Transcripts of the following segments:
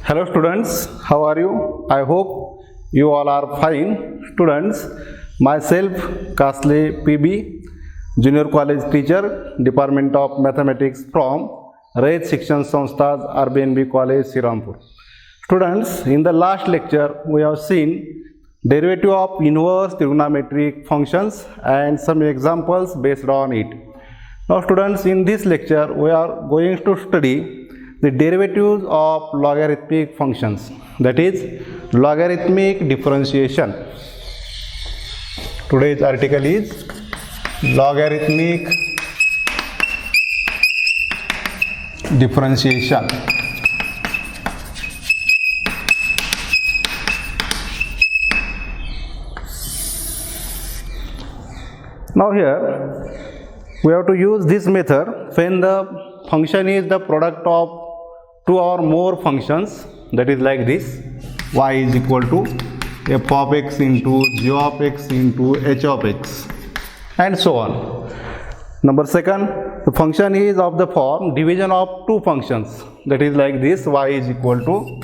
Hello students, how are you? I hope you all are fine. Students, myself Kasle PB, Junior College Teacher, Department of Mathematics from Rayat Shikshan Samsthas RBNB College, Srirampur. Students, in the last lecture we have seen derivative of inverse trigonometric functions and some examples based on it. Now students, in this lecture we are going to study the derivatives of logarithmic functions, that is logarithmic differentiation. Today's article is logarithmic differentiation. Now here we have to use this method when the function is the product of two or more functions, that is like this: y is equal to f of x into g of x into h of x, and so on. Number second, the function is of the form division of two functions, that is like this: y is equal to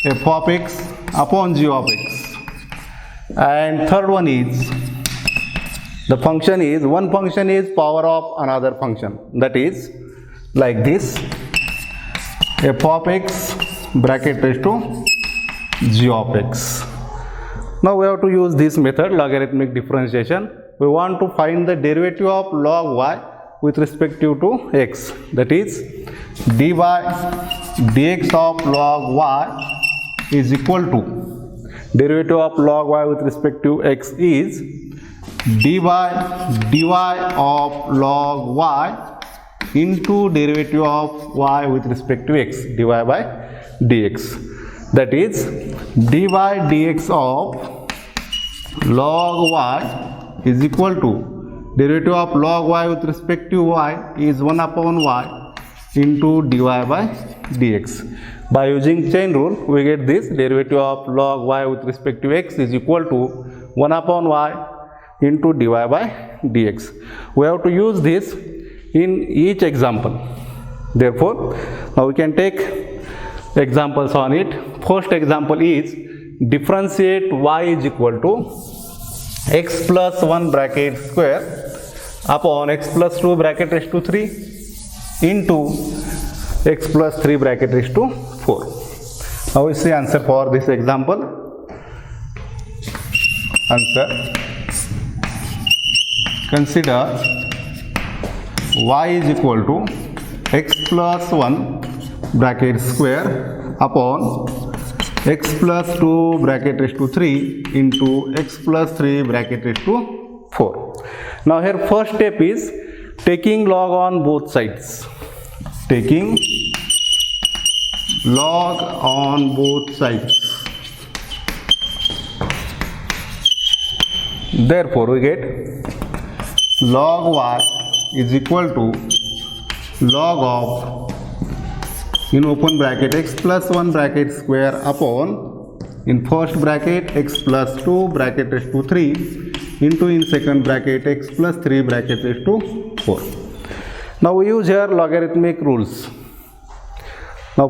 f of x upon g of x. And third one is the function is one function is power of another function, that is like this: f of x bracket raised to g of x. Now we have to use this method, logarithmic differentiation. We want to find the derivative of log y with respect to x, that is dy dx of log y is equal to, derivative of log y with respect to x is dy of log y into derivative of y with respect to x, dy by dx, that is dy dx of log y is equal to derivative of log y with respect to y is 1 upon y into dy by dx. By using chain rule we get this: derivative of log y with respect to x is equal to 1 upon y into dy by dx. We have to use this in each example. Therefore, now we can take examples on it. First example is differentiate y is equal to x plus 1 bracket square upon x plus 2 bracket raised to 3 into x plus 3 bracket raised to 4. Now we see answer for this example. Answer: consider y is equal to x plus 1 bracket square upon x plus 2 bracket raised to 3 into x plus 3 bracket raised to 4. Now here first step is taking log on both sides. Taking log on both sides. Therefore we get log y is equal to log of, in open bracket, x plus 1 bracket square upon, in first bracket, x plus 2 bracket raised to 3 into, in second bracket, x plus 3 bracket raised to 4. Now we use here logarithmic rules. Now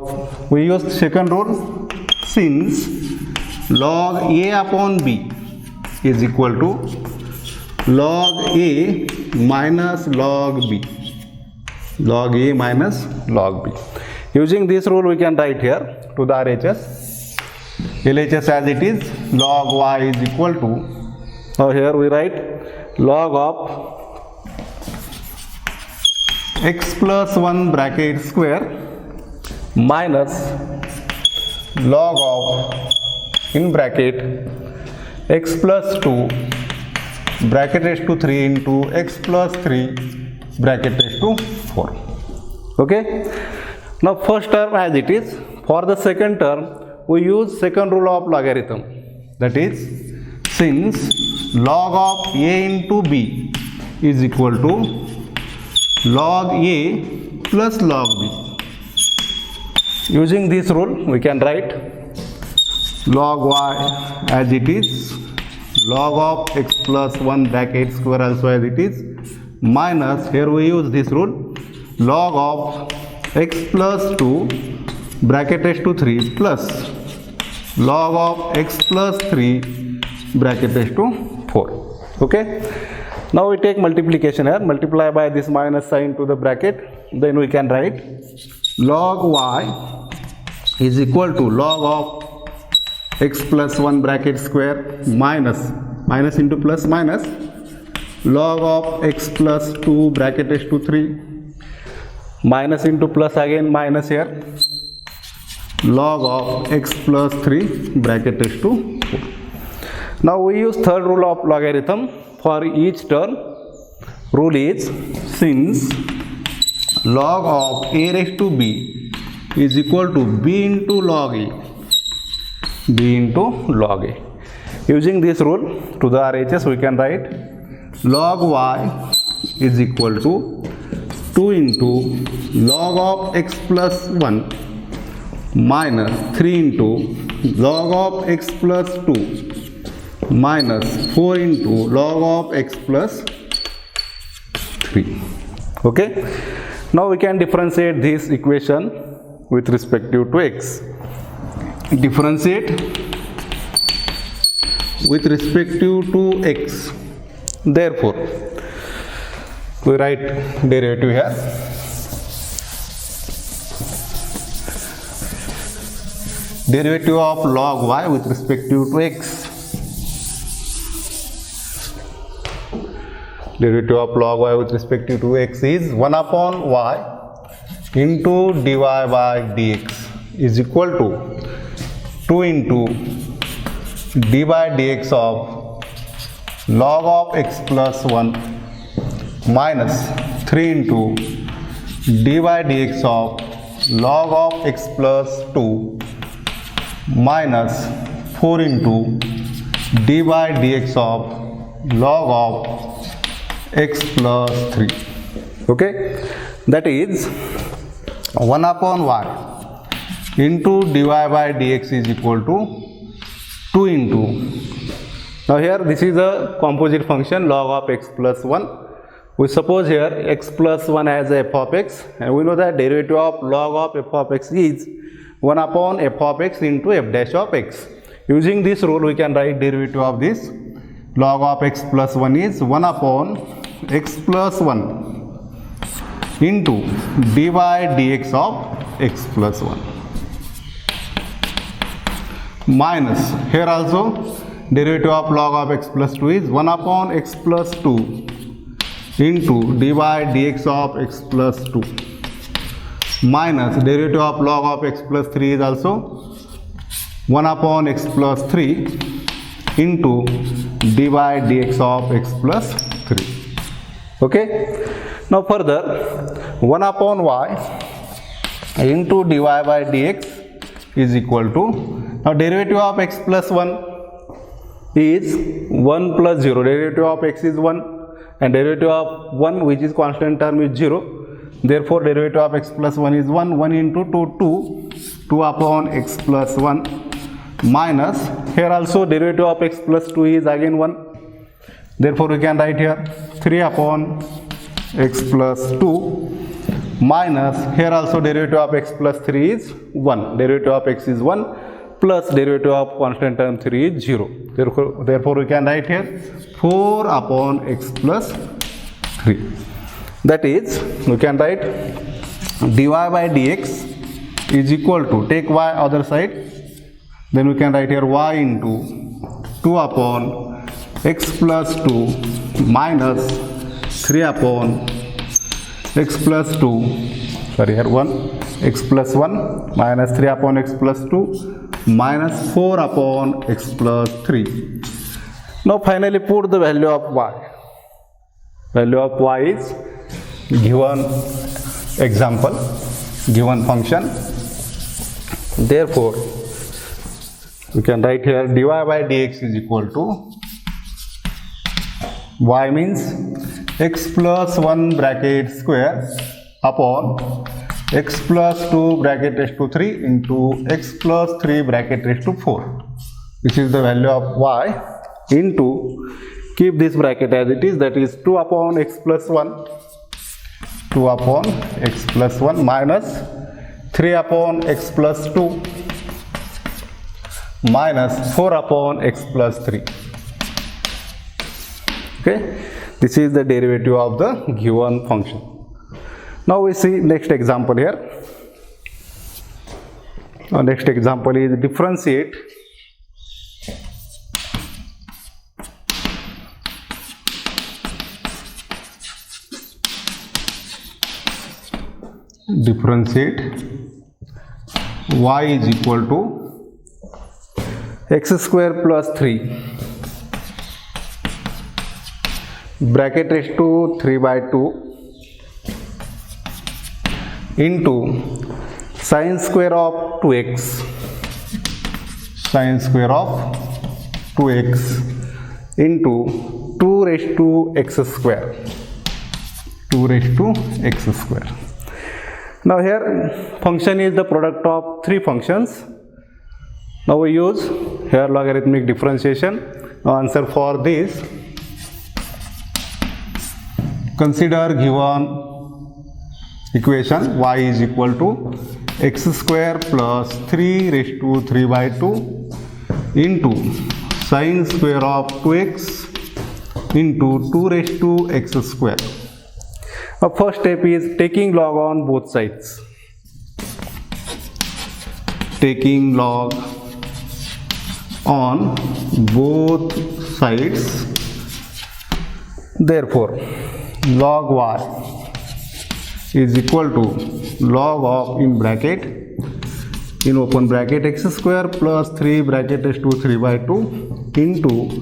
we use second rule: since log a upon b is equal to log a minus log b, log a minus log b. Using this rule we can write here to the RHS, LHS as it is: log y is equal to, now here we write log of x plus 1 bracket square minus log of, in bracket, x plus 2 bracket raised to 3 into x plus 3 bracket raised to 4. Okay. Now first term as it is. For the second term we use second rule of logarithm, that is, since log of a into b is equal to log a plus log b. Using this rule we can write log y as it is, log of x plus 1 bracket square also as it is, minus, here we use this rule, log of x plus 2 bracket raised to 3 plus log of x plus 3 bracket raised to 4. Okay. Now we take multiplication here, multiply by this minus sign to the bracket, then we can write log y is equal to log of x plus 1 bracket square minus into plus minus log of x plus 2 bracket raised to 3 minus into plus again minus here log of x plus 3 bracket raised to 4. Now we use third rule of logarithm for each term. Rule is, since log of a raised to b is equal to b into log a, using this rule to the RHS we can write log y is equal to 2 into log of x plus 1 minus 3 into log of x plus 2 minus 4 into log of x plus 3. Okay. Now we can differentiate this equation with respect to x. Differentiate with respect to x. Therefore, we write derivative here. Derivative of log y with respect to x. Derivative of log y with respect to x is 1 upon y into dy by dx is equal to 2 into d by dx of log of x plus 1 minus 3 into d by dx of log of x plus 2 minus 4 into d by dx of log of x plus 3. Okay, that is 1 upon y into dy by dx is equal to 2 into, now here this is a composite function log of x plus 1. We suppose here x plus 1 as f of x, and we know that derivative of log of f of x is 1 upon f of x into f dash of x. Using this rule we can write derivative of this log of x plus 1 is 1 upon x plus 1 into dy dx of x plus 1 minus, here also derivative of log of x plus 2 is 1 upon x plus 2 into dy dx of x plus 2 minus derivative of log of x plus 3 is also 1 upon x plus 3 into dy dx of x plus 3. Okay. Now further 1 upon y into dy by dx is equal to, now derivative of x plus 1 is 1 plus 0, derivative of x is 1 and derivative of 1 which is constant term is 0. Therefore derivative of x plus 1 is 1, 1 into 2, 2 upon x plus 1 minus, here also derivative of x plus 2 is again 1. Therefore we can write here 3 upon x plus 2 minus, here also derivative of x plus 3 is 1, derivative of x is 1 plus derivative of constant term 3 is 0. Therefore we can write here 4 upon x plus 3. That is, we can write dy by dx is equal to, take y other side, then we can write here y into 2 upon x plus 2 minus 3 upon x plus 2, sorry here 1, x plus 1 minus 3 upon x plus 2 minus 4 upon x plus 3. Now finally put the value of y. Value of y is given example, given function. Therefore we can write here dy by dx is equal to, y means x plus 1 bracket square upon x plus 2 bracket raised to 3 into x plus 3 bracket raised to 4, which is the value of y, into, keep this bracket as it is, that is 2 upon x plus 1, 2 upon x plus 1 minus 3 upon x plus 2 minus 4 upon x plus 3. Okay, this is the derivative of the given function. Now we see next example here. Our next example is differentiate y is equal to x square plus 3 bracket raised to 3 by 2 into sine square of 2x into 2 raised to x square. Now here function is the product of three functions. Now we use here logarithmic differentiation. Now answer for this, consider given equation y is equal to x square plus 3 raised to 3 by 2 into sine square of 2x into 2 raised to x square. Our first step is taking log on both sides. Taking log on both sides. Therefore, log y is equal to log of in bracket in open bracket x square plus 3 bracket raised to 3 by 2 into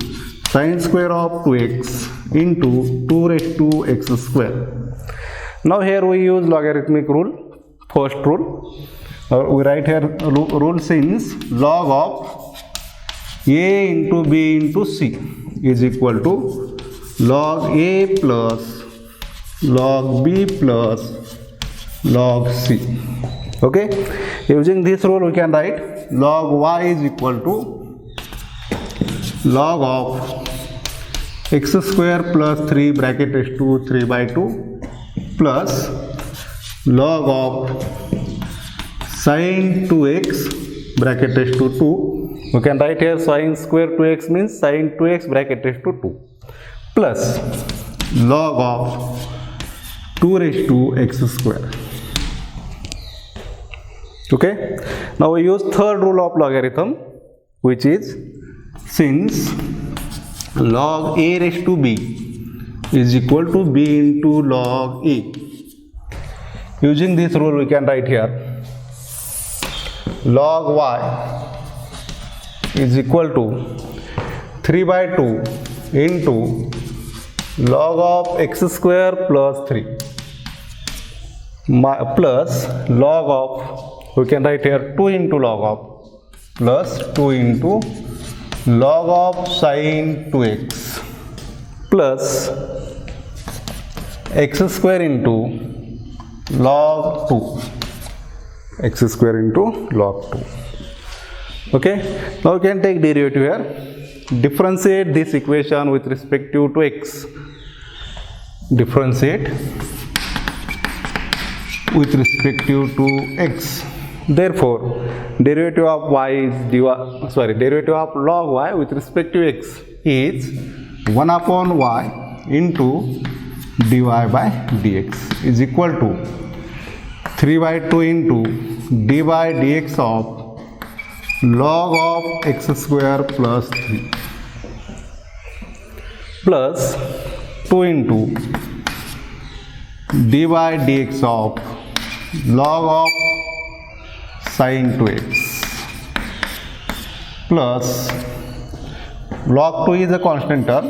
sine square of 2x into 2 raised to x square. Now here we use logarithmic rule, first rule. We write here rule since log of a into b into c is equal to log a plus log b plus log c. Okay, using this rule we can write log y is equal to log of x square plus 3 bracket raised to 3 by 2 plus log of sine 2x bracket raised to 2. We can write here sine square 2x means sine 2x bracket raised to 2 plus log of 2 raised to x square. Okay, now we use third rule of logarithm, which is since log a raised to b is equal to b into log a. Using this rule we can write here log y is equal to 3 by 2 into log of x square plus 3 plus log of, we can write here 2 into log of plus 2 into log of sine 2x plus x square into log 2, x square into log 2. Okay, now we can take derivative here. Differentiate this equation with respect to x. Differentiate with respect to x. Therefore, derivative of y is derivative of log y with respect to x is 1 upon y into dy by dx is equal to 3 by 2 into d by dx of log of x square plus 3 plus 2 into d by dx of log of sine 2x plus log 2 is a constant term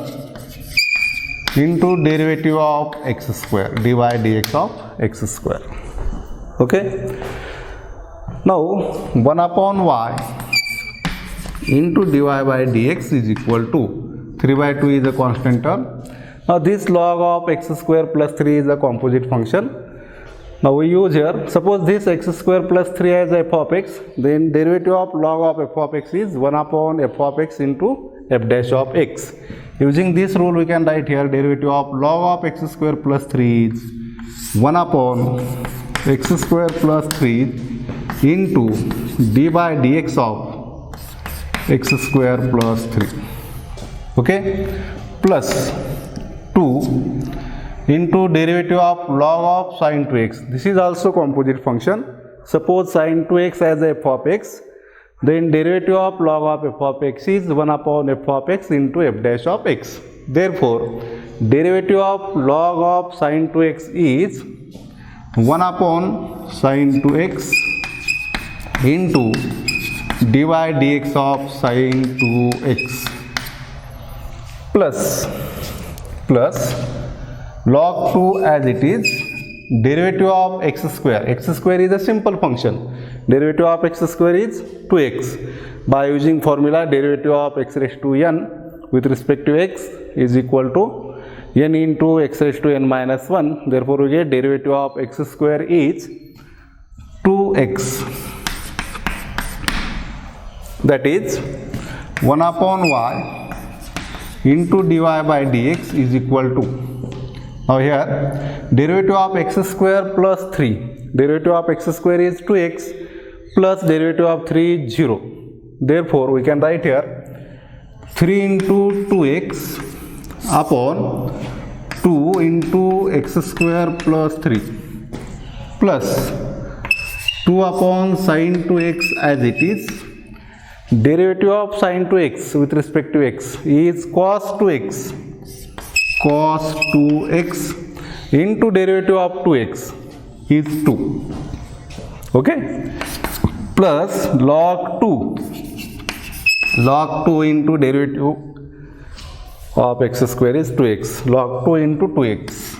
into derivative of x square, dy dx of x square. Okay, now 1 upon y into dy by dx is equal to 3 by 2 is a constant term. Now this log of x square plus 3 is a composite function. Now we use here, suppose this x square plus 3 as f of x, then derivative of log of f of x is 1 upon f of x into f dash of x. Using this rule we can write here derivative of log of x square plus 3 is 1 upon x square plus 3 into d by dx of x square plus 3, okay, plus 2 into derivative of log of sine 2x. This is also composite function. Suppose sine 2x as f of x, then derivative of log of f of x is 1 upon f of x into f dash of x. Therefore, derivative of log of sine 2x is 1 upon sine 2x into dy dx of sine 2x plus log 2 as it is derivative of x square. X square is a simple function. Derivative of x square is 2x. By using formula derivative of x raised to n with respect to x is equal to n into x raised to n minus 1. Therefore, we get derivative of x square is 2x. That is 1 upon y into dy by dx is equal to, now here derivative of x square plus 3, derivative of x square is 2x plus derivative of 3 is 0. Therefore, we can write here 3 into 2x upon 2 into x square plus 3 plus 2 upon sine 2x as it is. Derivative of sine 2x with respect to x is cos 2x. Cos 2x into derivative of 2x is 2. Okay? Plus log 2. Log 2 into derivative of x square is 2x. Log 2 into 2x.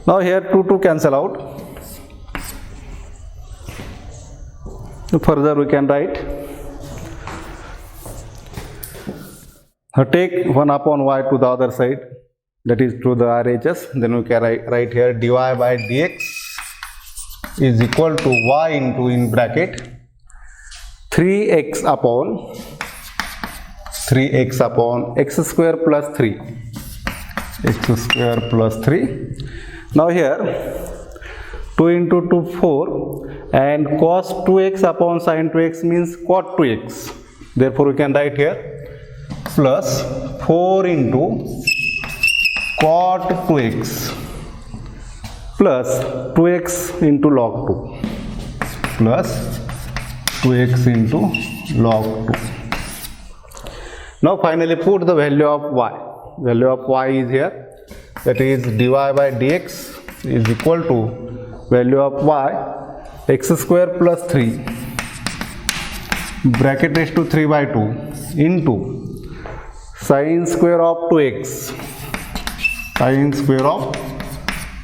Now here 2 cancel out. Further we can write, take 1 upon y to the other side, that is to the RHS, then we can write here dy by dx is equal to y into in bracket 3x upon x square plus 3, x square plus 3. Now here 2 into 2 4 and cos 2x upon sin 2x means cot 2x. Therefore, we can write here plus 4 into cot 2x plus 2x into log 2 plus 2x into log 2. Now finally put the value of y. Value of y is here, that is dy by dx is equal to value of y x square plus 3 bracket raised to 3 by 2 into sine square of 2x, sine square of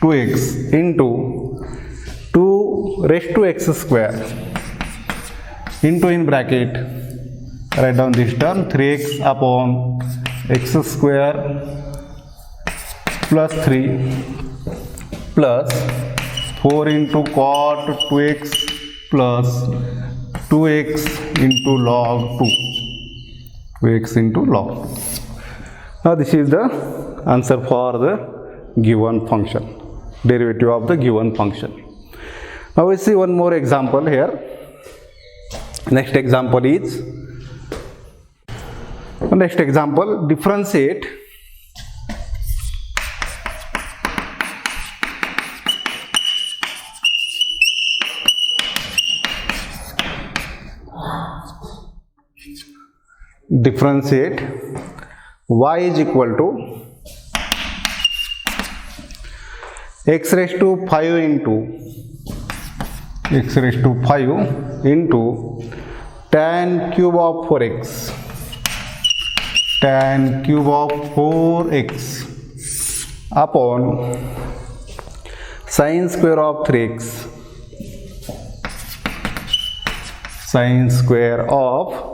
2x into 2 raised to x square into in bracket, write down this term 3x upon x square plus 3 plus 4 into cot 2x plus 2x into log 2, 2x into log 2. Now this is the answer for the given function, derivative of the given function. Now we see one more example here. Next example is, differentiate y is equal to x raised to 5 into tan cube of 4x, tan cube of 4x upon sine square of 3x, sine square of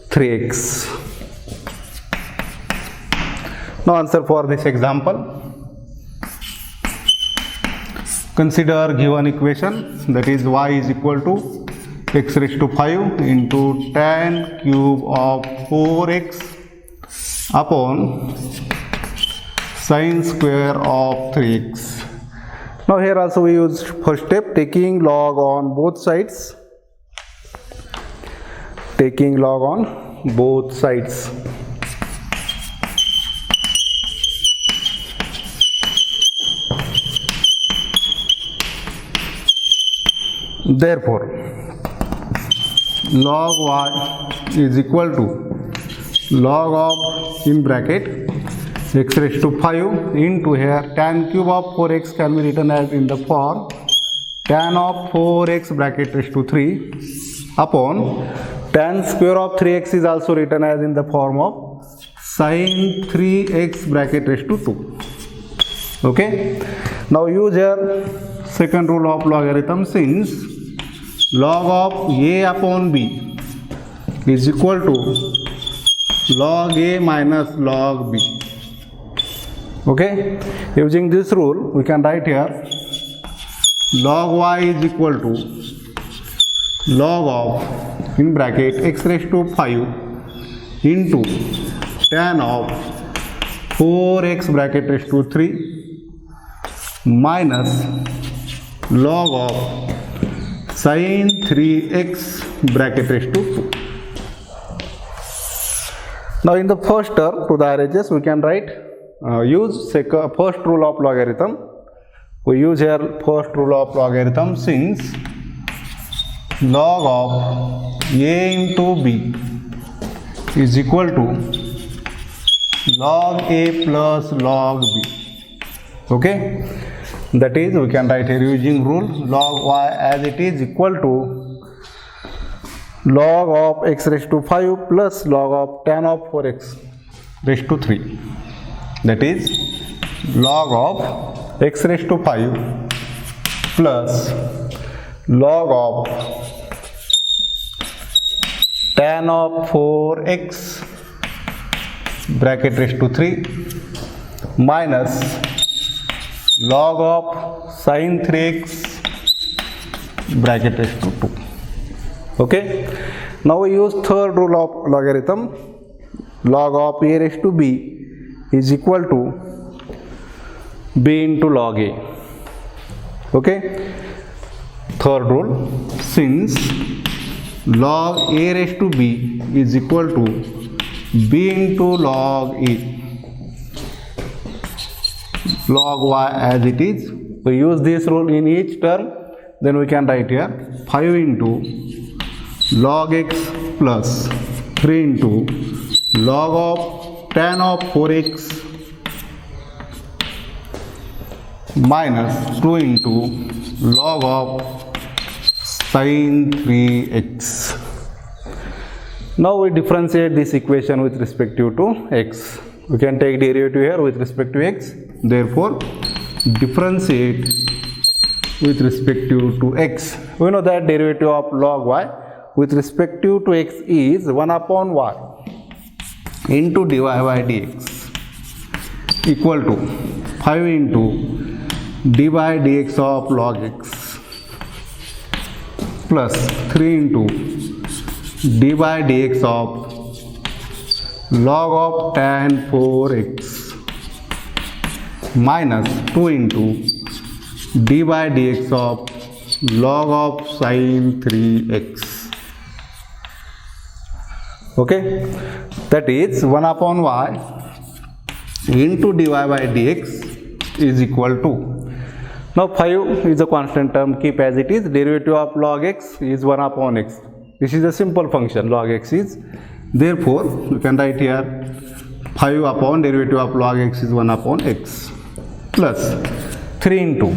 3x. Now answer for this example. Consider given equation, that is y is equal to x raised to 5 into tan cube of 4x upon sine square of 3x. Now here also we use first step, taking log on both sides. Taking log on both sides. Therefore, log y is equal to log of, in bracket, x raised to 5 into here tan cube of 4x can be written as in the form tan of 4x bracket raised to 3 upon tan square of 3x is also written as in the form of sin 3x bracket raised to 2. Okay, now use here second rule of logarithm, since log of a upon b is equal to log a minus log b. Okay, using this rule we can write here log y is equal to log of, in bracket, x raised to 5 into tan of 4x bracket raised to 3 minus log of sin 3x bracket raised to 2. Now in the first term, to the RHS, we can write use first rule of logarithm. We use here first rule of logarithm, since log of a into b is equal to log a plus log b. Okay, that is, we can write here using rule log y as it is equal to log of x raised to 5 plus log of tan of 4x raised to 3. That is log of x raised to 5 plus log of tan of 4x bracket raised to 3 minus log of sin 3x bracket raised to 2. Okay, now we use third rule of logarithm, log of a raised to b is equal to b into log a. Okay, third rule, since log a raised to b is equal to b into log a, log y as it is, we use this rule in each term, then we can write here 5 into log x plus 3 into log of tan of 4x minus 2 into log of sin 3x. Now we differentiate this equation with respect to x. We can take derivative here with respect to x. Therefore, differentiate with respect to x. We know that derivative of log y with respect to x is 1 upon y into dy by dx equal to 5 into d by dx of log x plus 3 into d by dx of log of tan 4x minus 2 into d by dx of log of sin 3x. Okay, that is 1 upon y into dy by dx is equal to, now 5 is a constant term, keep as it is, derivative of log x is 1 upon x. This is a simple function, log x is, therefore we can write here 5 upon derivative of log x is 1 upon x plus 3 into,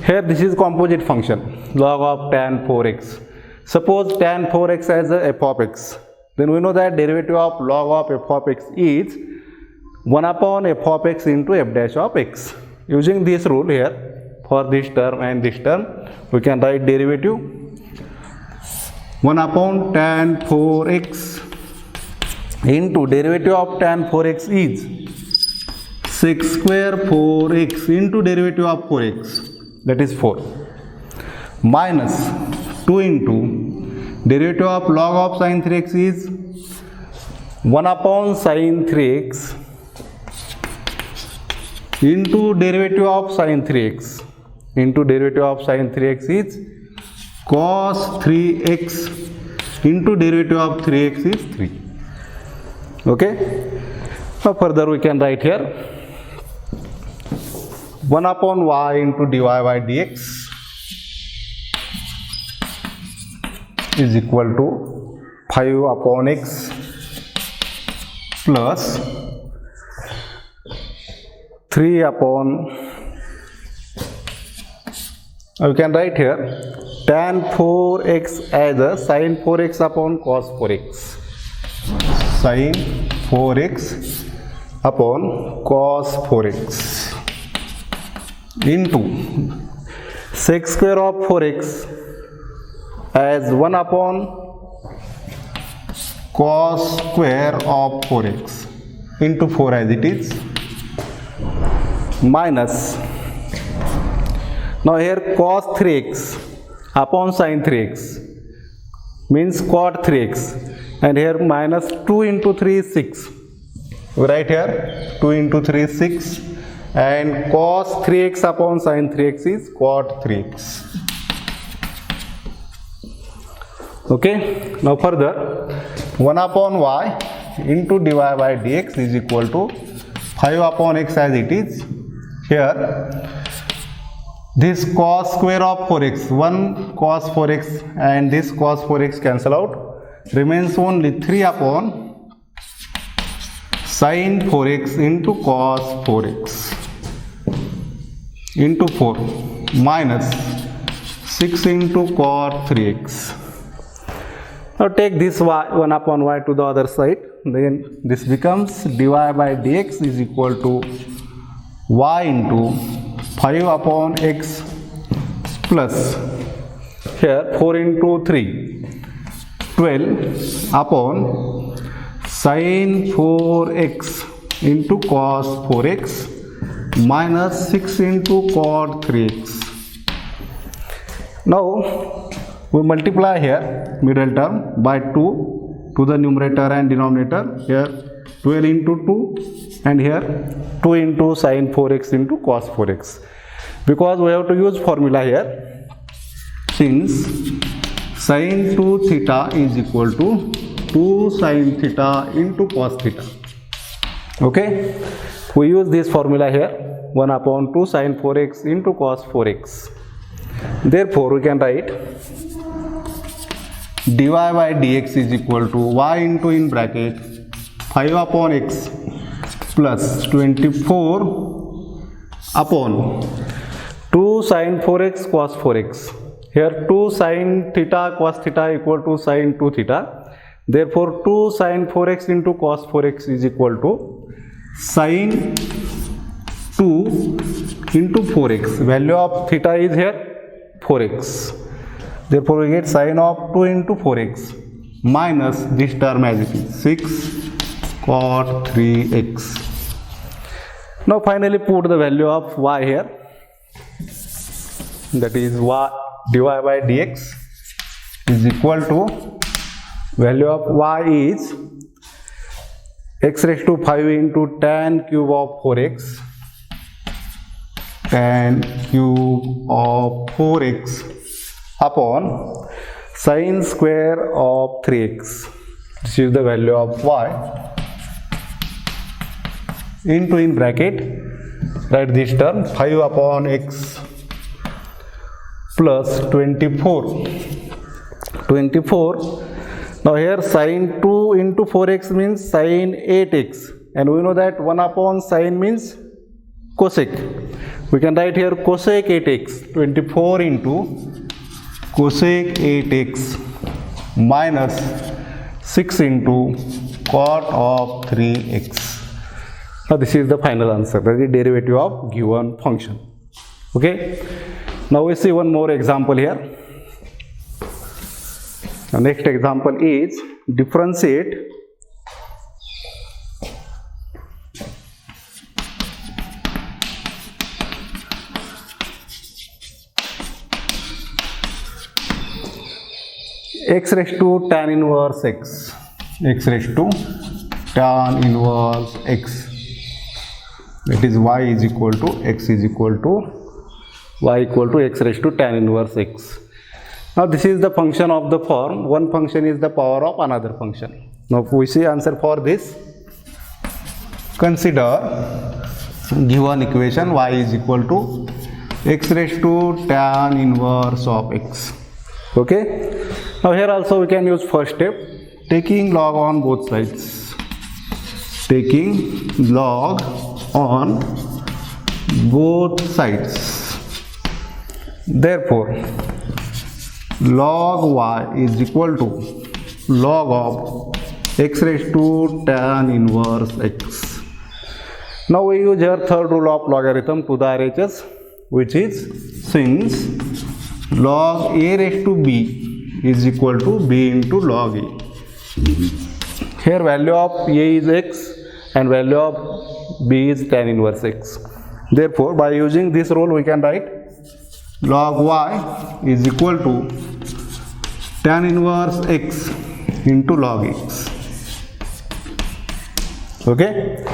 here this is composite function, log of tan 4x. Suppose tan 4x as a f of x, then we know that derivative of log of f of x is 1 upon f of x into f dash of x. Using this rule here, for this term and this term, we can write derivative 1 upon tan 4x into derivative of tan 4x is sec square 4x into derivative of 4x, that is 4, minus 2 into derivative of log of sin 3x is 1 upon sin 3x into derivative of sin 3x into derivative of sin 3x is cos 3x into derivative of 3x is 3. Okay. Now further we can write here 1 upon y into dy by dx is equal to 5 upon x plus 3 upon, we can write here tan 4x as a sin 4x upon cos 4x, sin 4x upon cos 4x into sec square of 4x as 1 upon cos square of 4x into 4 as it is, minus, now here cos 3x upon sin 3x means cot 3x, and here minus 2 into 3 is 6. We write here 2 into 3 is 6, and cos 3x upon sin 3x is cot 3x. Okay, now further 1 upon y into dy by dx is equal to 5 upon x as it is. Here this cos square of 4x, 1 cos 4x and this cos 4x cancel out, remains only 3 upon sin 4x into cos 4x into 4 minus 6 into cot 3x. Now take this y, 1 upon y to the other side, then this becomes dy by dx is equal to y into 5 upon x plus here 4 into 3, 12 upon sin 4x into cos 4x minus 6 into cot 3x. Now we multiply here middle term by 2 to the numerator and denominator, here 12 into 2 and here 2 into sin 4x into cos 4x, because we have to use formula here, since sin 2 theta is equal to 2 sin theta into cos theta. Okay, we use this formula here 1 upon 2 sin 4x into cos 4x. Therefore we can write dy by dx is equal to y into in bracket 5 upon x plus 24 upon 2 sin 4x cos 4x. Here 2 sin theta cos theta equal to sin 2 theta. Therefore 2 sin 4x into cos 4x is equal to sin 2 into 4x. Value of theta is here 4x. Therefore we get sin of 2 into 4x minus this term as it is 6 cot 3x. Now finally put the value of y here, that is y dy by dx is equal to value of y is x raised to 5 into tan cube of 4x, tan cube of 4x upon sin square of 3x. This is the value of y into in bracket, write this term 5 upon x plus 24. Now here sin 2 into 4x means sin 8x, and we know that 1 upon sin means cosec. We can write here cosec 8x, 24 into cosec 8x minus 6 into cot of 3x. Now this is the final answer, that is derivative of given function. Okay. Now we see one more example here. The next example is differentiate x raised to tan inverse x, x raised to tan inverse x, that is y is equal to x is equal to y equal to x raised to tan inverse x. Now this is the function of the form, one function is the power of another function. Now we see answer for this. Consider given equation y is equal to x raised to tan inverse of x. Okay. Now here also we can use first step, taking log on both sides. Taking log on both sides. Therefore, log y is equal to log of x raised to tan inverse x. Now we use here third rule of logarithm to the RHS, which is since log a raised to b is equal to b into log a. Here value of a is x and value of b is tan inverse x. Therefore, by using this rule we can write log y is equal to tan inverse x into log x. Okay.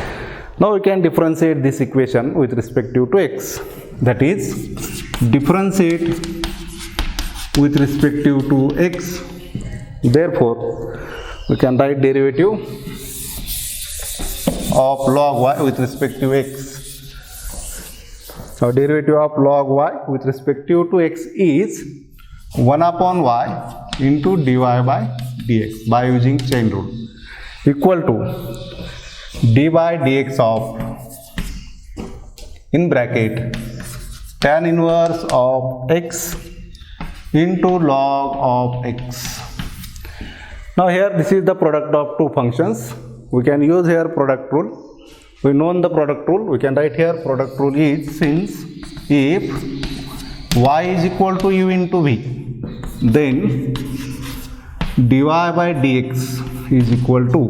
Now we can differentiate this equation with respect to x. That is, differentiate with respect to x. Therefore, we can write derivative of log y with respect to x. So derivative of log y with respect to x is 1 upon y into dy by dx by using chain rule, equal to d by dx of, in bracket, tan inverse of x into log of x. Now here this is the product of two functions. We can use here product rule. We know the product rule. We can write here product rule is since if y is equal to u into v, then dy by dx is equal to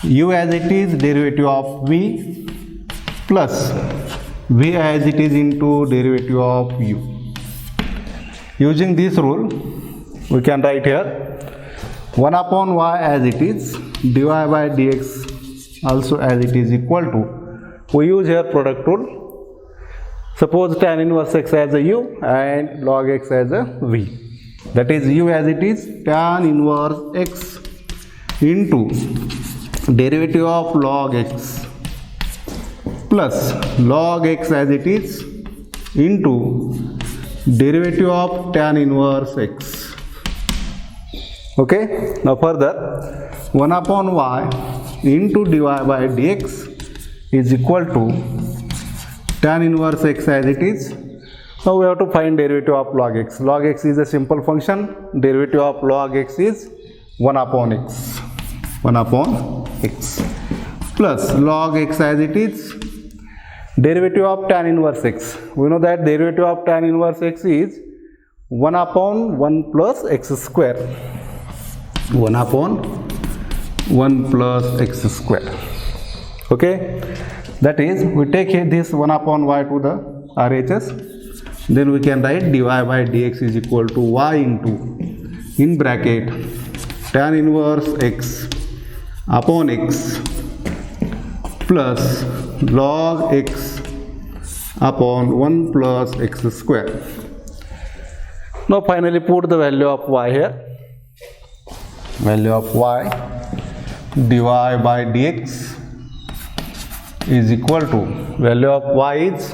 u as it is derivative of v plus v as it is into derivative of u. Using this rule, we can write here 1 upon y as it is, dy by dx also as it is equal to, we use here product rule. Suppose tan inverse x as a u and log x as a v. That is u as it is tan inverse x into derivative of log x plus log x as it is into derivative of tan inverse x. Okay. Now further, 1 upon y into dy by dx is equal to tan inverse x as it is. Now we have to find derivative of log x. Log x is a simple function. Derivative of log x is 1 upon x. 1 upon x plus log x as it is derivative of tan inverse x. We know that derivative of tan inverse x is 1 upon 1 plus x square. 1 upon 1 plus x square. Okay. That is, we take this 1 upon y to the RHS. Then we can write dy by dx is equal to y into, in bracket, tan inverse x upon x plus log x upon 1 plus x square. Now finally put the value of y here. Value of y dy by dx is equal to, value of y is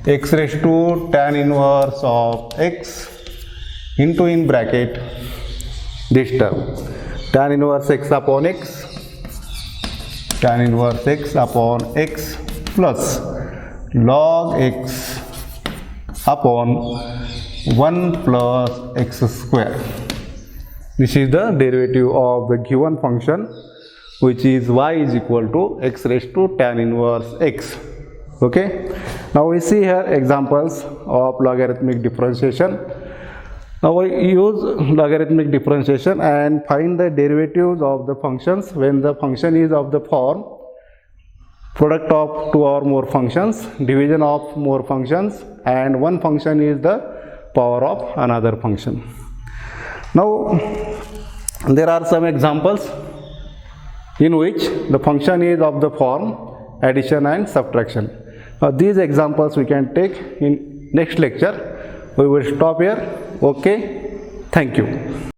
x raised to tan inverse of x into, in bracket, this term, tan inverse x upon x, tan inverse x upon x plus log x upon 1 plus x square. This is the derivative of the given function, which is y is equal to x raised to tan inverse x. Okay. Now we see here examples of logarithmic differentiation. Now we use logarithmic differentiation and find the derivatives of the functions when the function is of the form product of two or more functions, division of more functions, and one function is the power of another function. Now there are some examples in which the function is of the form addition and subtraction. These examples we can take in next lecture. We will stop here. Okay, thank you.